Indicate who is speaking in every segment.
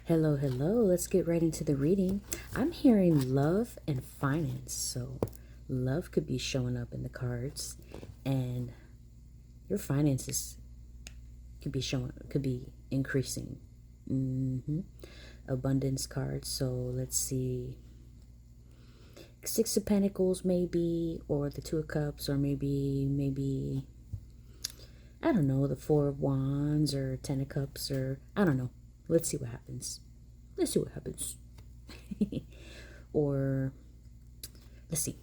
Speaker 1: Hello, hello. Let's get right into the reading. I'm hearing love and finance. So, love could be showing up in the cards, and your finances could be increasing. Abundance card. So, let's see. Six of Pentacles, maybe, or the Two of Cups, or maybe, I don't know, the Four of Wands, or Ten of Cups, or I don't know. Let's see what happens. Let's see what happens. Or let's see.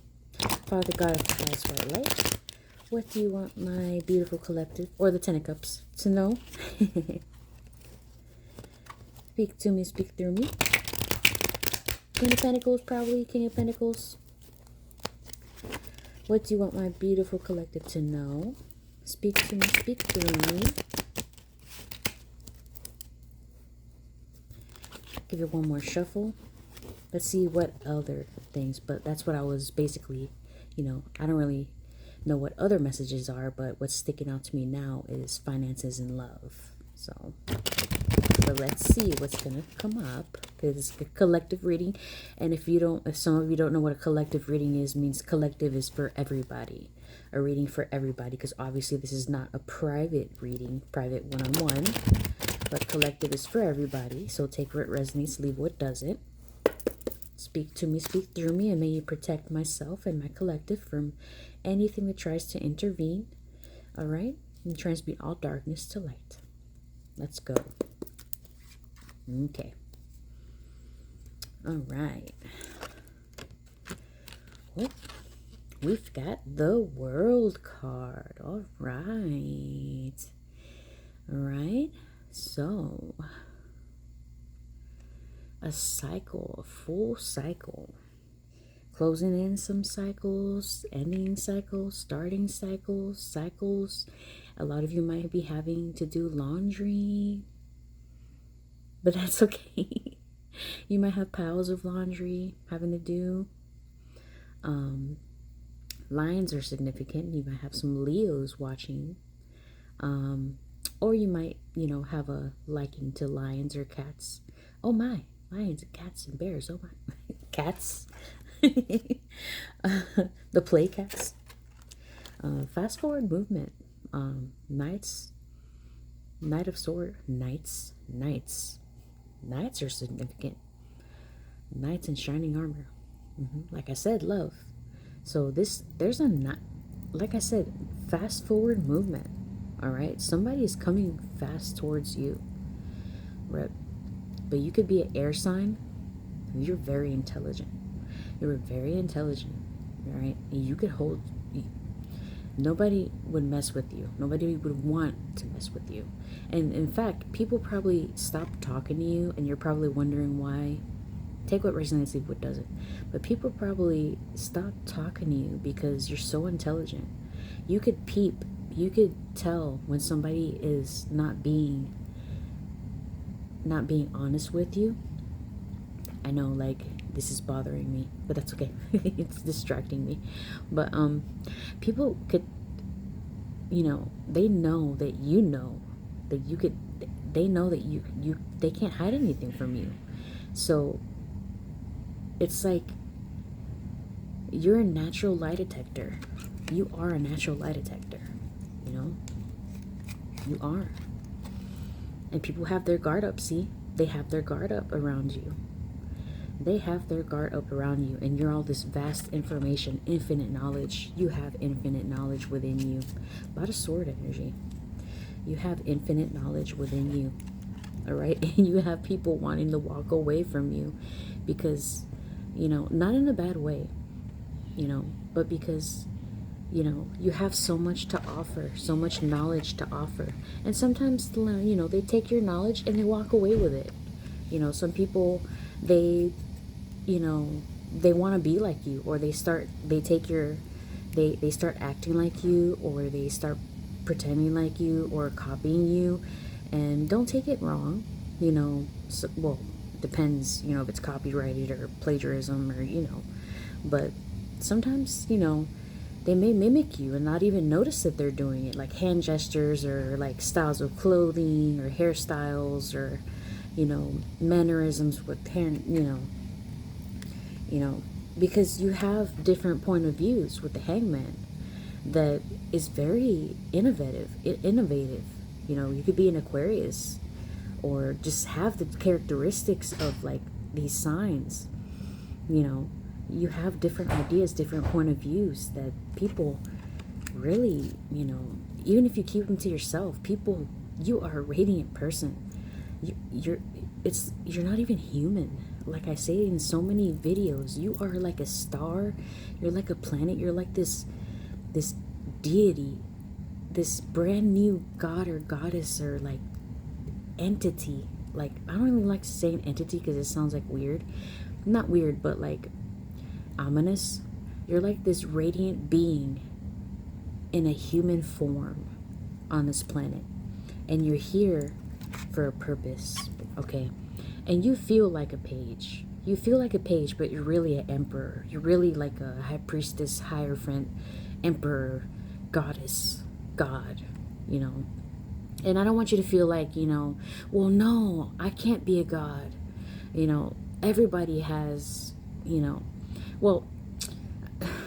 Speaker 1: Father God of the highest white light, what do you want my beautiful collective, or the Ten of Cups, to know? Speak to me, speak through me. King of Pentacles, probably. King of Pentacles. What do you want my beautiful collective to know? Speak to me, speak through me. Give it one more shuffle. Let's see what other things, but that's what I was basically, I don't really know what other messages are, but what's sticking out to me now is finances and love. So, but let's see what's gonna come up, because it's a collective reading, and if some of you don't know what a collective reading is, means collective is for everybody, a reading for everybody, because obviously this is not a private reading, private one-on-one, but collective is for everybody. So take what resonates, leave what doesn't. Speak to me, speak through me, and may you protect myself and my collective from anything that tries to intervene. All right? And transmute all darkness to light. Let's go. Okay. All right. Well, we've got the World card. All right. All right. So, a cycle, a full cycle. Closing in some cycles, ending cycles, starting cycles. A lot of you might be having to do laundry, but that's okay. You might have piles of laundry having to do. Lions are significant. You might have some Leos watching. Or you might, have a liking to lions or cats. Oh my, lions and cats and bears. Oh my, cats. The play cats. Fast forward movement. Knights. Knight of sword. Knights. Knights are significant. Knights in shining armor. Like I said, love. So there's like I said, fast forward movement. All right, somebody is coming fast towards you. Right, but you could be an air sign. You're very intelligent. You're very intelligent. All right, and you could hold. Nobody would mess with you. Nobody would want to mess with you. And in fact, people probably stop talking to you, and you're probably wondering why. Take what resonates, leave what doesn't. But people probably stop talking to you because you're so intelligent. You could peep. You could tell when somebody is not being honest with you. I know, like, this is bothering me, but that's okay. It's distracting me. But people could, they know that that you could. They know that they can't hide anything from you. So it's like you're a natural lie detector. You are a natural lie detector. You are. And people have their guard up. See, they have their guard up around you. They have their guard up around you, and you're all this vast information, infinite knowledge. You have infinite knowledge within you. A lot of sword energy. You have infinite knowledge within you. All right? And you have people wanting to walk away from you because, not in a bad way, but because, you have so much to offer, so much knowledge to offer. And sometimes, they take your knowledge and they walk away with it. Some people, they want to be like you, or they start acting like you, or they start pretending like you or copying you. And don't take it wrong, well, depends, if it's copyrighted or plagiarism, or but sometimes, they may mimic you and not even notice that they're doing it, like hand gestures, or like styles of clothing or hairstyles, or mannerisms with hand, you know, because you have different point of views with the hangman that is very innovative. You could be an Aquarius or just have the characteristics of like these signs. You have different ideas, different point of views that people really, even if you keep them to yourself, people, you are a radiant person. You're not even human. Like I say in so many videos, you are like a star. You're like a planet. You're like this deity, this brand new god or goddess or like entity. Like, I don't even like saying entity because it sounds like weird. Not weird, but like ominous. You're like this radiant being in a human form on this planet, and you're here for a purpose, okay? And you feel like a page. You feel like a page, but you're really an emperor. You're really like a high priestess, hierophant, emperor, goddess, god, And I don't want you to feel like, well, no, I can't be a god. Everybody has, well,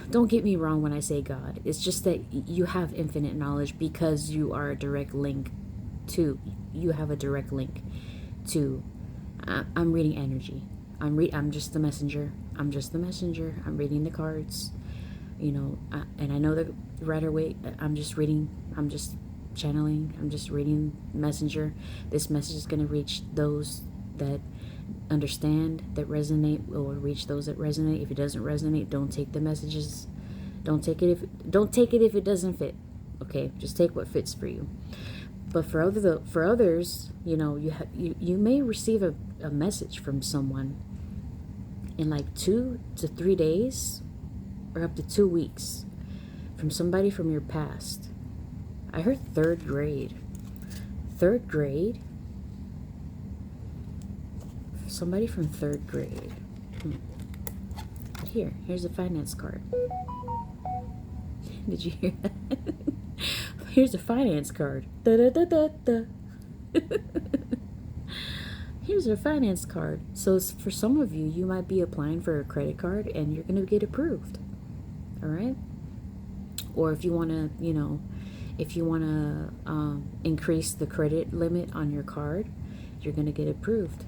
Speaker 1: don't get me wrong when I say God. It's just that you have infinite knowledge because you are a direct link to, you have a direct link to, I'm reading energy. I'm just the messenger. I'm just the messenger. I'm reading the cards, and I know the Rider Waite. I'm just reading. I'm just channeling. I'm just reading messenger. This message is going to reach those that understand, that resonate, or reach those that resonate. If it doesn't resonate, don't take the messages. Don't take it if it doesn't fit. Okay, just take what fits for you. But for others, you may receive a message from someone in like 2 to 3 days or up to 2 weeks from somebody from your past. I heard third grade. Third grade? Somebody from third grade. Here's a finance card. Did you hear that? Here's a finance card. Da da da da da. Here's a finance card. So for some of you, you might be applying for a credit card and you're going to get approved. All right? Or if you want to, increase the credit limit on your card, you're going to get approved.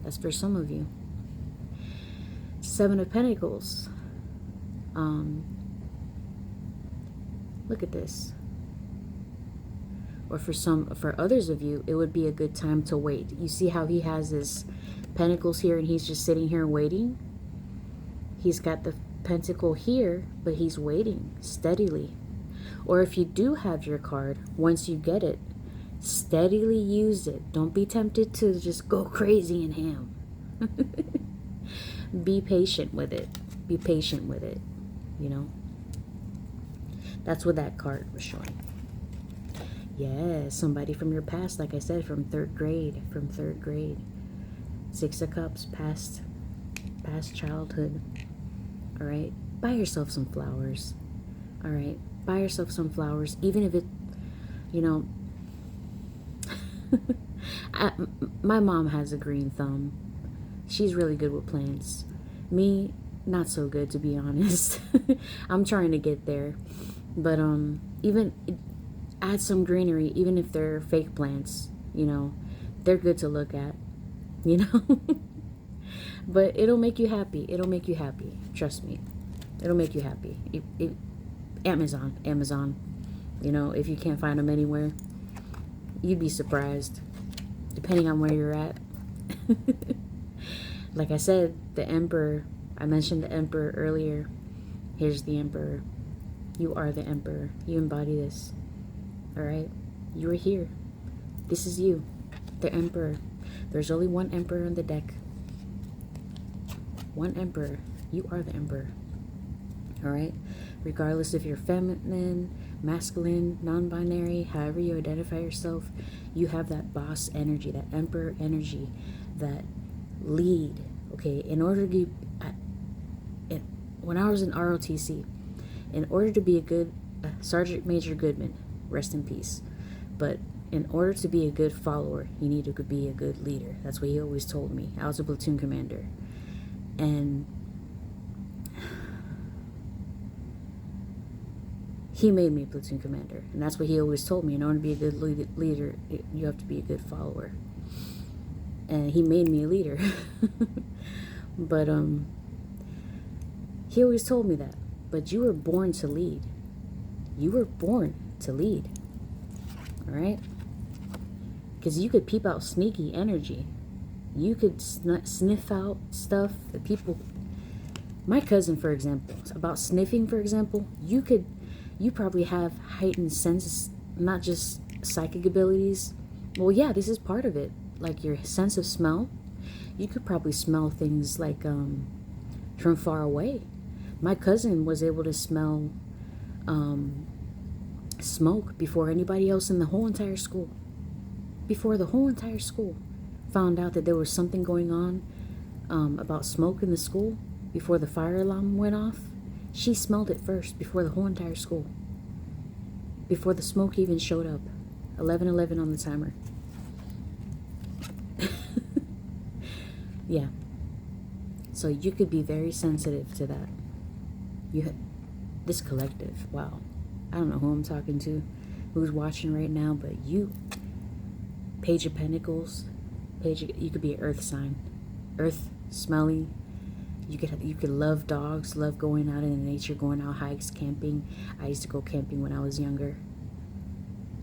Speaker 1: That's for some of you. Seven of Pentacles. Look at this. Or for others of you, it would be a good time to wait. You see how he has his pentacles here and he's just sitting here waiting? He's got the pentacle here, but he's waiting steadily. Or if you do have your card, once you get it, steadily use it. Don't be tempted to just go crazy in ham. Be patient with it. Be patient with it. That's what that card was showing. Yeah, somebody from your past, like I said, from third grade. Six of Cups, past childhood. All right, buy yourself some flowers. All right, buy yourself some flowers, even if it, my mom has a green thumb. She's really good with plants. Me, not so good, to be honest. I'm trying to get there. But even add some greenery, even if they're fake plants, they're good to look at, But it'll make you happy. It'll make you happy. Trust me. It'll make you happy. Amazon. If you can't find them anywhere, you'd be surprised, depending on where you're at. Like I said, the Emperor, I mentioned the Emperor earlier. Here's the Emperor. You are the Emperor. You embody this. All right? You are here. This is you, the Emperor. There's only one Emperor on the deck. One Emperor. You are the Emperor. All right? Regardless if you're feminine, masculine, non-binary, however you identify yourself, you have that boss energy, that Emperor energy, that lead. Okay? In order to when I was in ROTC, in order to be a good Sergeant Major Goodman, rest in peace, but In order to be a good follower, you need to be a good leader. That's what he always told me. I was a platoon commander. And he made me a platoon commander. And that's what he always told me. In order to be a good leader, you have to be a good follower. And he made me a leader. But he always told me that. But you were born to lead. You were born to lead. All right? Because you could peep out sneaky energy. You could sniff out stuff that people... My cousin, for example, about sniffing, for example, you probably have heightened senses, not just psychic abilities. Well, yeah, this is part of it. Like your sense of smell. You could probably smell things like from far away. My cousin was able to smell smoke before anybody else in the whole entire school. Before the whole entire school found out that there was something going on about smoke in the school, before the fire alarm went off, she smelled it first before the whole entire school. Before the smoke even showed up. 11:11 on the timer. Yeah. So you could be very sensitive to that. This collective, wow. I don't know who I'm talking to, who's watching right now, but you, Page of Pentacles, you could be an earth sign. Earth, smelly. You could love dogs, love going out in nature, going out hikes, camping. I used to go camping when I was younger.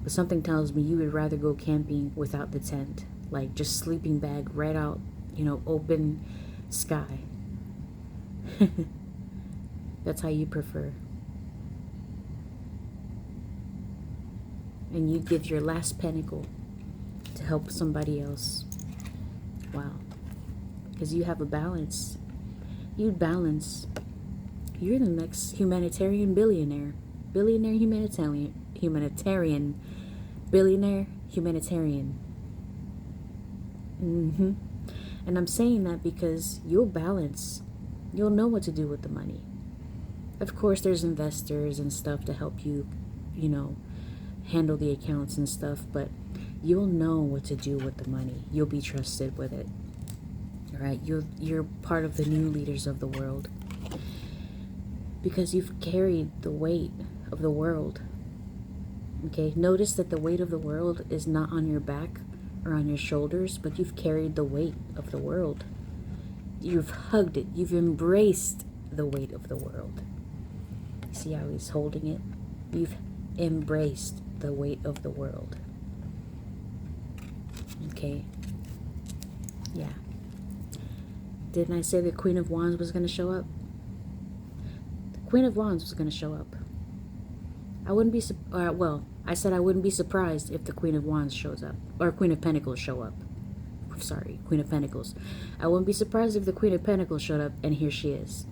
Speaker 1: But something tells me you would rather go camping without the tent. Like just sleeping bag right out, open sky. That's how you prefer. And you give your last pentacle to help somebody else. Wow. Because you have a balance. You'd balance. You're the next humanitarian billionaire. Billionaire humanitarian. Billionaire humanitarian. And I'm saying that because you'll balance. You'll know what to do with the money. Of course, there's investors and stuff to help you, handle the accounts and stuff, but you'll know what to do with the money. You'll be trusted with it. All right? You're part of the new leaders of the world. Because you've carried the weight of the world. Okay? Notice that the weight of the world is not on your back or on your shoulders, but you've carried the weight of the world. You've hugged it. You've embraced the weight of the world. See how he's holding it? You've embraced the weight of the world. Okay? Yeah. Didn't I say the Queen of Wands was going to show up? The Queen of Wands was going to show up. I wouldn't be... I said I wouldn't be surprised if the Queen of Wands shows up. Or Queen of Pentacles show up. Sorry, Queen of Pentacles. I wouldn't be surprised if the Queen of Pentacles showed up, and here she is.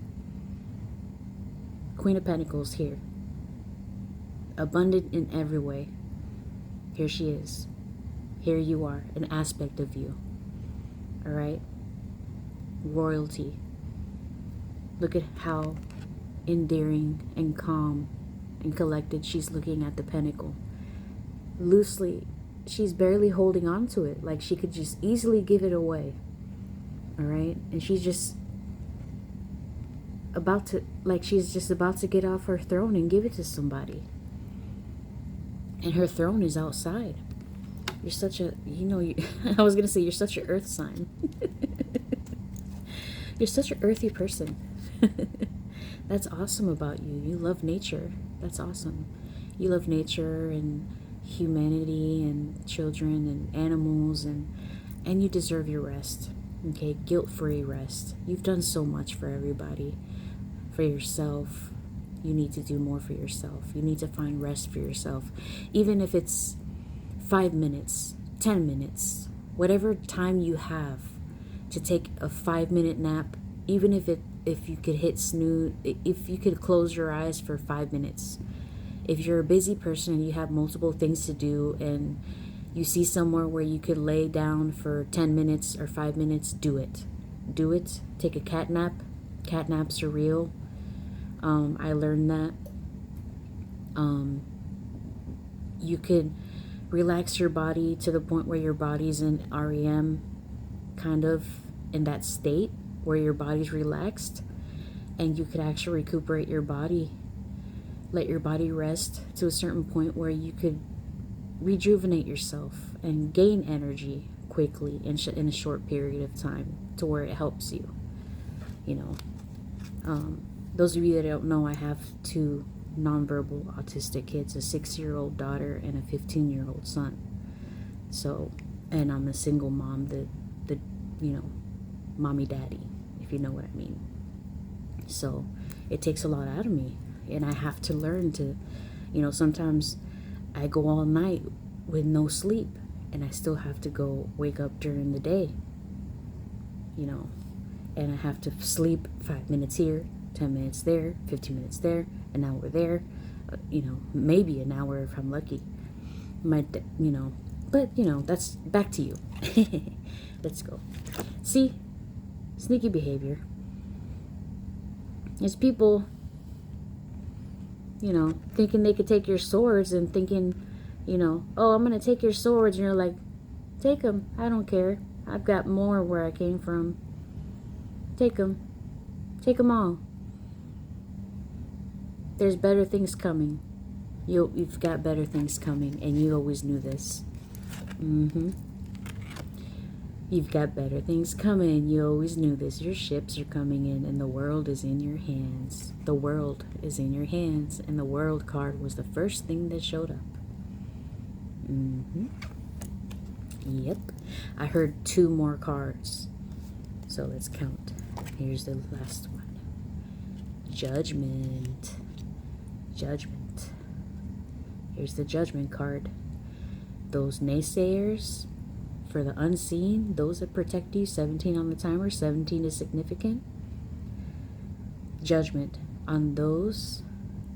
Speaker 1: Queen of Pentacles here. Abundant in every way. Here she is. Here you are, an aspect of you. All right? Royalty. Look at how endearing and calm and collected she's looking at the pentacle. Loosely, she's barely holding on to it. Like she could just easily give it away. All right? And she's just about to get off her throne and give it to somebody. And her throne is outside. You're such a, I was going to say you're such an earth sign. You're such an earthy person. That's awesome about you. You love nature. That's awesome. You love nature and humanity and children and animals, and you deserve your rest. Okay, guilt-free rest. You've done so much for everybody. For yourself, you need to do more for yourself. You need to find rest for yourself. Even if it's 5 minutes, 10 minutes, whatever time you have to take a 5-minute nap, even if you could hit snooze, if you could close your eyes for 5 minutes. If you're a busy person and you have multiple things to do and you see somewhere where you could lay down for 10 minutes or 5 minutes, do it. Do it. Take a cat nap. Cat naps are real. I learned that. You could relax your body to the point where your body's in REM, kind of in that state where your body's relaxed, and you could actually recuperate your body, let your body rest to a certain point where you could rejuvenate yourself and gain energy quickly in a short period of time to where it helps you. You know, those of you that don't know, I have two nonverbal autistic kids, a 6-year-old daughter and a 15-year-old son. So, and I'm a single mom, the mommy daddy, if you know what I mean. So it takes a lot out of me, and I have to learn to, sometimes I go all night with no sleep, and I still have to go wake up during the day, and I have to sleep 5 minutes here, 10 minutes there, 15 minutes there, an hour there, maybe an hour if I'm lucky. But that's back to you. Let's go. See, sneaky behavior. There's people, thinking they could take your swords and thinking, oh, I'm going to take your swords. And you're like, take them. I don't care. I've got more where I came from. Take them. Take them all. There's better things coming. You've got better things coming, and you always knew this. You've got better things coming. You always knew this. Your ships are coming in, and the world is in your hands. The world is in your hands, and the world card was the first thing that showed up. Yep. I heard 2 more cards. So let's count. Here's the last one. Judgment. Judgment. Here's the Judgment card. Those naysayers, for the unseen, those that protect you, 17 on the timer, 17 is significant. Judgment on those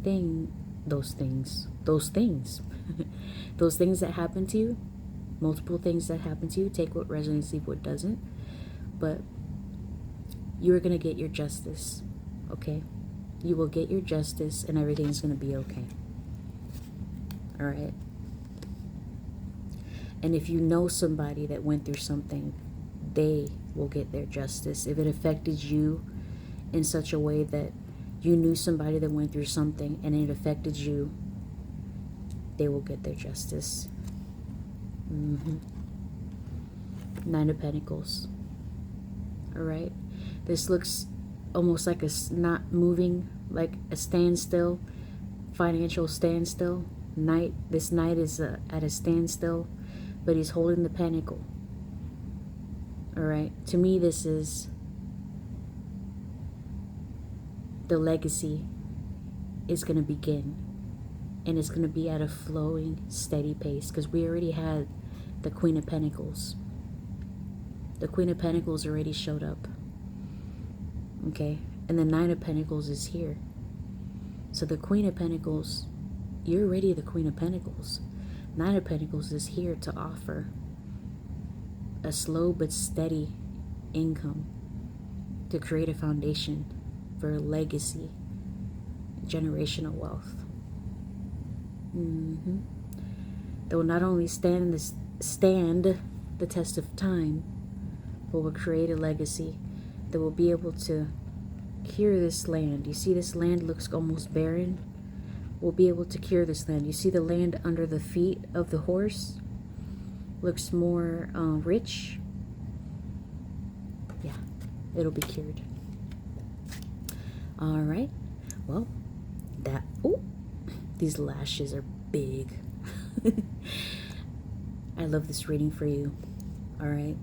Speaker 1: things, those things that happen to you, multiple things that happen to you. Take what resonates, leave what doesn't. But you're going to get your justice, okay? You will get your justice, and everything's going to be okay. All right? And if you know somebody that went through something, they will get their justice. If it affected you in such a way that you knew somebody that went through something and it affected you, they will get their justice. 9 of Pentacles. All right? This looks almost like a not moving, like a standstill, financial standstill. This knight is at a standstill, but he's holding the pentacle. All right? To me, this is the legacy is going to begin, and it's going to be at a flowing, steady pace, because we already had the Queen of Pentacles. The Queen of Pentacles already showed up. Okay? And the 9 of Pentacles is here. So the Queen of Pentacles, you're already the Queen of Pentacles. 9 of Pentacles is here to offer a slow but steady income to create a foundation for a legacy, generational wealth. That will not only stand the test of time, but will create a legacy that will be able to cure this land. You see, this land looks almost barren. We'll be able to cure this land. You see the land under the feet of the horse looks more rich. Yeah, it'll be cured. All right. Well, these lashes are big. I love this reading for you. All right.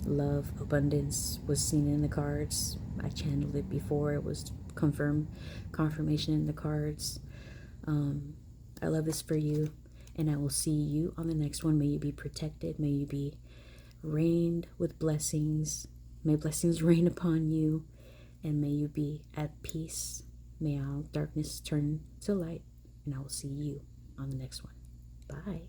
Speaker 1: Love, abundance was seen in the cards. I channeled it before. It was confirmation in the cards. I love this for you, and I will see you on the next one. May you be protected. May you be rained with blessings. May blessings rain upon you, and may you be at peace. May all darkness turn to light, and I will see you on the next one. Bye.